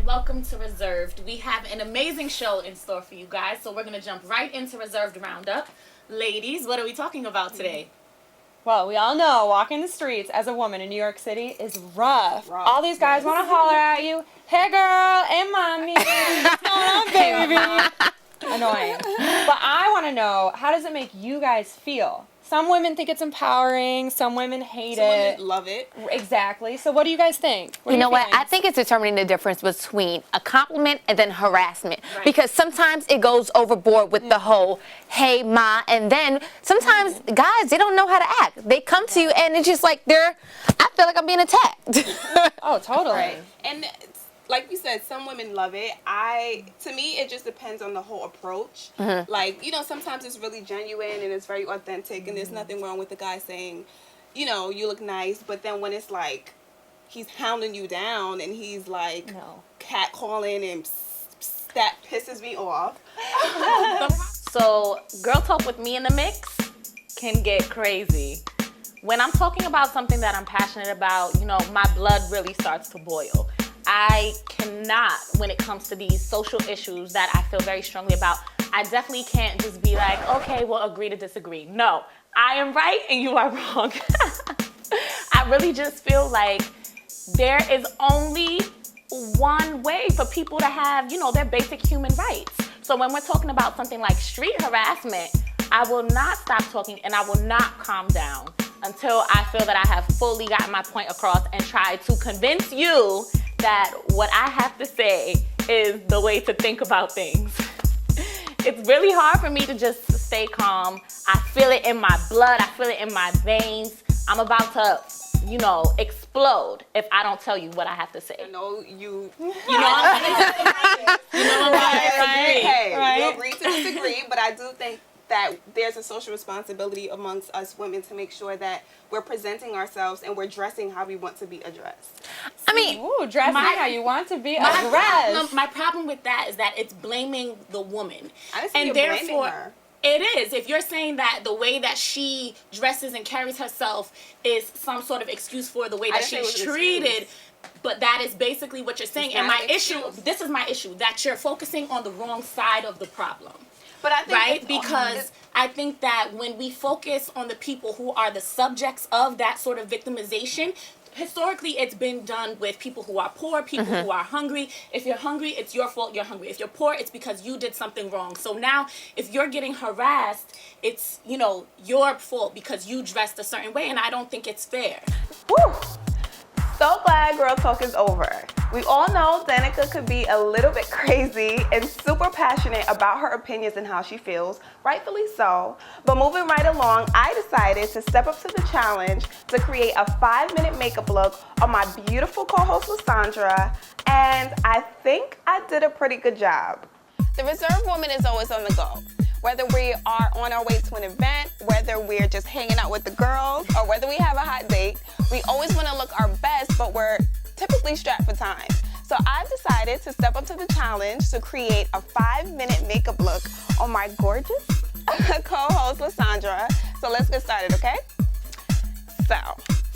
welcome to Reserved. We have an amazing show in store for you guys, so we're going to jump right into Reserved Roundup. Ladies, what are we talking about today? Well, we all know walking the streets as a woman in New York City is rough. All these guys want to holler at you, hey girl, hey mommy, what's going on, baby? Annoying. But I want to know, how does it make you guys feel? Some women think it's empowering, some women hate it. Some women love it. Exactly. So what do you guys think? You know what? I think it's determining the difference between a compliment and then harassment. Right. Because sometimes it goes overboard with the whole, hey, ma, and then sometimes guys, they don't know how to act. They come to you and it's just like I feel like I'm being attacked. Oh, totally. Right. And like you said, some women love it. To me, it just depends on the whole approach. Mm-hmm. Like, sometimes it's really genuine and it's very authentic, and there's nothing wrong with the guy saying, you look nice. But then when it's like he's hounding you down and he's like catcalling and that pisses me off. So, girl talk with me in the mix can get crazy. When I'm talking about something that I'm passionate about, my blood really starts to boil. I cannot, when it comes to these social issues that I feel very strongly about, I definitely can't just be like, okay, we'll agree to disagree. No, I am right and you are wrong. I really just feel like there is only one way for people to have, their basic human rights. So when we're talking about something like street harassment, I will not stop talking and I will not calm down until I feel that I have fully gotten my point across and tried to convince you that what I have to say is the way to think about things. It's really hard for me to just stay calm. I feel it in my blood. I feel it in my veins. I'm about to, explode if I don't tell you what I have to say. I know you. Right? You agree to disagree, but I do think that there's a social responsibility amongst us women to make sure that we're presenting ourselves and we're dressing how we want to be addressed. Dressing how you want to be addressed. My problem with that is that it's blaming the woman. I didn't say you're blaming her. It is. If you're saying that the way that she dresses and carries herself is some sort of excuse for the way that she's treated, but that is basically what you're saying. And this is my issue, that you're focusing on the wrong side of the problem. But I think because I think that when we focus on the people who are the subjects of that sort of victimization, historically it's been done with people who are poor, people who are hungry. If you're hungry, it's your fault you're hungry. If you're poor, it's because you did something wrong. So now if you're getting harassed, it's, your fault because you dressed a certain way, and I don't think it's fair. Woo! So glad Girl Talk is over. We all know Danica could be a little bit crazy and super passionate about her opinions and how she feels, rightfully so. But moving right along, I decided to step up to the challenge to create a 5-minute makeup look on my beautiful co-host Lysandra, and I think I did a pretty good job. The reserved woman is always on the go. Whether we are on our way to an event, whether we're just hanging out with the girls, or whether we have a hot date, we always want to look our best, but we're typically strapped for time. So I've decided to step up to the challenge to create a 5-minute makeup look on my gorgeous co-host, Lysandra. So let's get started, okay? So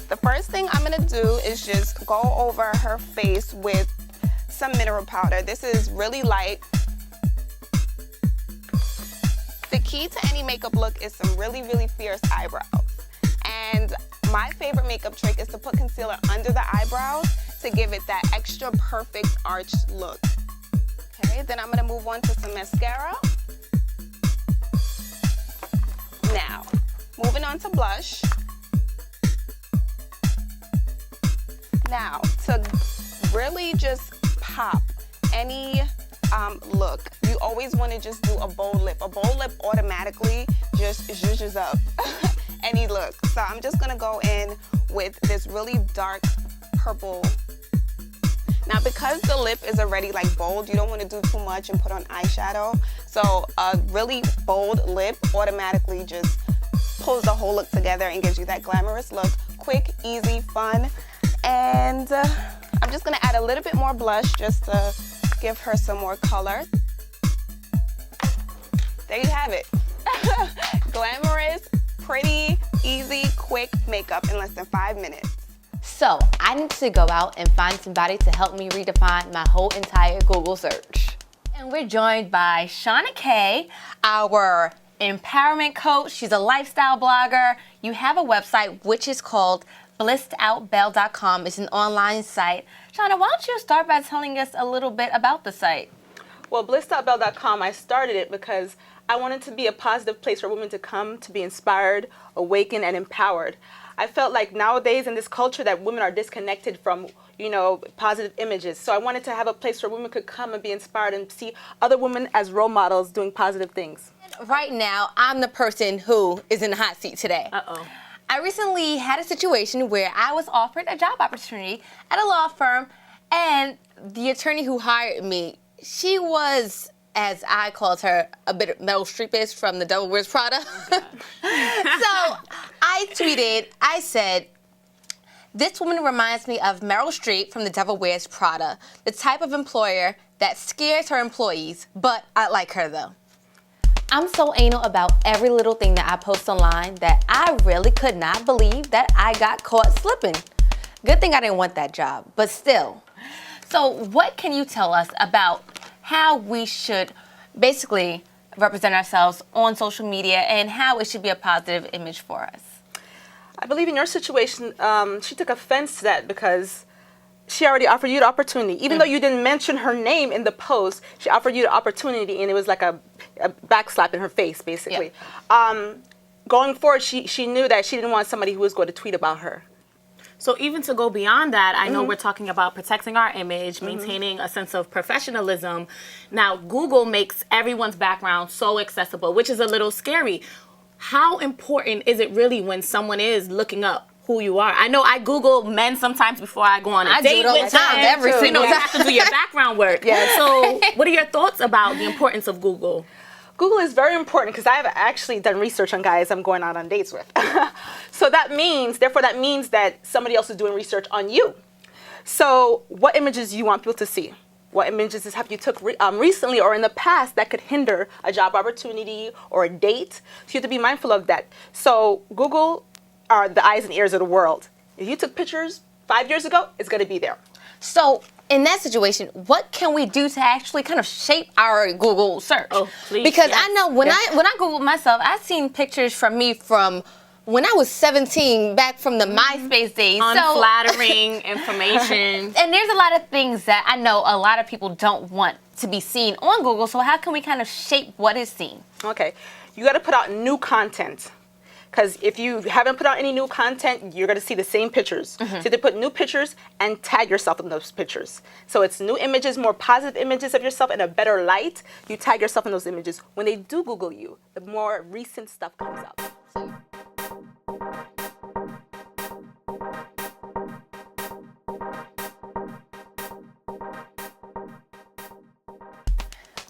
the first thing I'm going to do is just go over her face with some mineral powder. This is really light. The key to any makeup look is some really, really fierce eyebrows. And my favorite makeup trick is to put concealer under the eyebrows to give it that extra perfect arched look. Okay, then I'm gonna move on to some mascara. Now, moving on to blush. Now, to really just pop any look, you always want to just do a bold lip. A bold lip automatically just zhuzhes up any look. So I'm just gonna go in with this really dark purple. Now, because the lip is already bold, you don't want to do too much and put on eyeshadow. So a really bold lip automatically just pulls the whole look together and gives you that glamorous look. Quick, easy, fun. And I'm just gonna add a little bit more blush just to give her some more color. There you have it. Glamorous, pretty, easy, quick makeup in less than 5 minutes. So I need to go out and find somebody to help me redefine my whole entire Google search. And we're joined by Shauna Kay, our empowerment coach. She's a lifestyle blogger. You have a website which is called blissedoutbelle.com. It's an online site. Shauna, why don't you start by telling us a little bit about the site? Well, blissedoutbelle.com, I started it because I wanted to be a positive place for women to come to be inspired, awakened, and empowered. I felt like nowadays in this culture that women are disconnected from, positive images. So I wanted to have a place where women could come and be inspired and see other women as role models doing positive things. Right now, I'm the person who is in the hot seat today. Uh-oh. I recently had a situation where I was offered a job opportunity at a law firm, and the attorney who hired me, she was, as I called her, a bit of Meryl Streep from The Devil Wears Prada. So I tweeted, I said, "This woman reminds me of Meryl Streep from The Devil Wears Prada, the type of employer that scares her employees, but I like her though." I'm so anal about every little thing that I post online that I really could not believe that I got caught slipping. Good thing I didn't want that job, but still. So what can you tell us about how we should basically represent ourselves on social media and how it should be a positive image for us? I believe in your situation, she took offense to that because she already offered you the opportunity. Even though you didn't mention her name in the post, she offered you the opportunity, and it was like a backslap in her face, basically. Yeah. Going forward, she knew that she didn't want somebody who was going to tweet about her. So even to go beyond that, I know we're talking about protecting our image, maintaining a sense of professionalism. Now, Google makes everyone's background so accessible, which is a little scary. How important is it really when someone is looking up who you are? I know I Google men sometimes before I go on a date with them. Every single you have to do your background work. Yes. So what are your thoughts about the importance of Google? Google is very important because I have actually done research on guys I'm going out on dates with. So that means that somebody else is doing research on you. So what images do you want people to see? What images have you took recently or in the past that could hinder a job opportunity or a date? So you have to be mindful of that. So Google are the eyes and ears of the world. If you took pictures 5 years ago, it's going to be there. So in that situation, what can we do to actually kind of shape our Google search? Oh, please. Because yes. I know when I Googled myself, I've seen pictures from me from when I was 17, back from the MySpace days. Unflattering information. And there's a lot of things that I know a lot of people don't want to be seen on Google. So how can we kind of shape what is seen? Okay, you got to put out new content. Because if you haven't put out any new content, you're going to see the same pictures. So you have to put new pictures and tag yourself in those pictures. So it's new images, more positive images of yourself in a better light. You tag yourself in those images. When they do Google you, the more recent stuff comes up.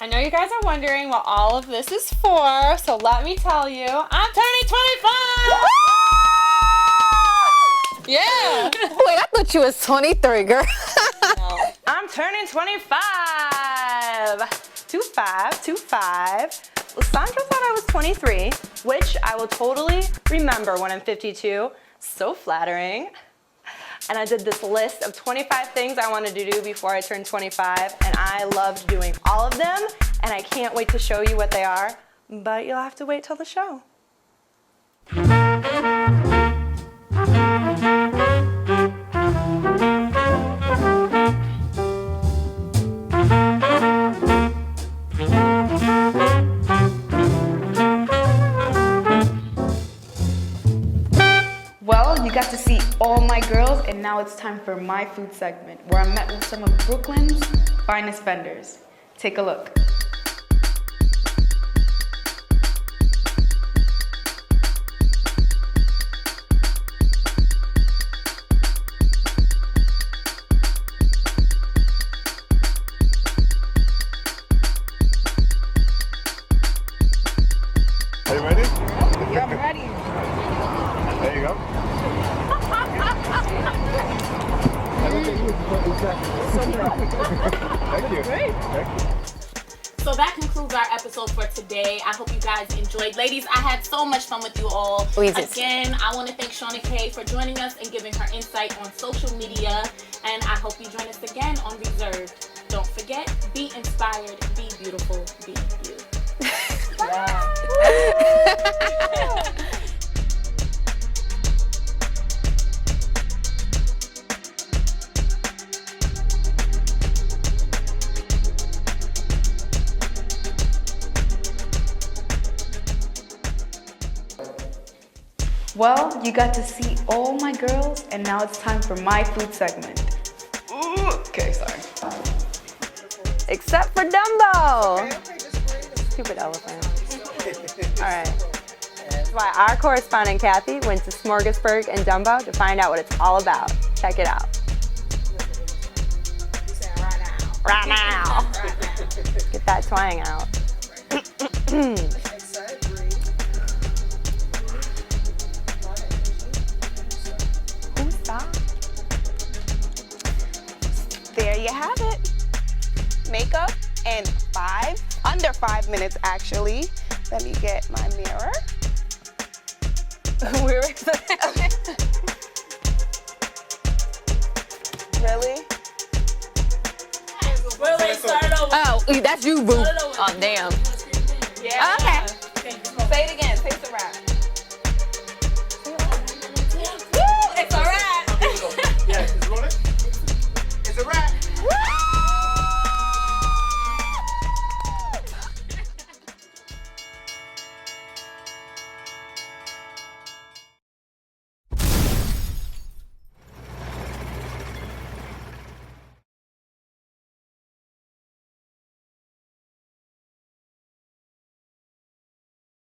I know you guys are wondering what all of this is for, so let me tell you, I'm turning 25! Yeah! Wait, I thought you was 23, girl. No. I'm turning 25. 25. Well, Sandra thought I was 23, which I will totally remember when I'm 52. So flattering. And I did this list of 25 things I wanted to do before I turned 25, and I loved doing all of them, and I can't wait to show you what they are, but you'll have to wait till the show. Well, you got to see all my girls, and now it's time for my food segment, where I met with some of Brooklyn's finest vendors. Take a look. Are you ready? Yeah, I'm ready. There you go. Thank you. Great. Thank you. So that concludes our episode for today. I hope you guys enjoyed. Ladies, I had so much fun with you all. We did. Again, I want to thank Shauna Kay for joining us and giving her insight on social media. And I hope you join us again on Reserved. Don't forget, be inspired, be beautiful, be you. Well, you got to see all my girls, and now it's time for my food segment. Ooh, okay, sorry. Except for Dumbo. Stupid elephant. All right. That's why our correspondent Kathy went to Smorgasburg and Dumbo to find out what it's all about. Check it out. Right now. Get that twang out. Who's that? There you have it. Makeup in under 5 minutes actually. Let me get my mirror. Where is that? Really? Oh, that's you, boo. Oh, damn. Yeah. Okay. Say it again. Say it's a wrap.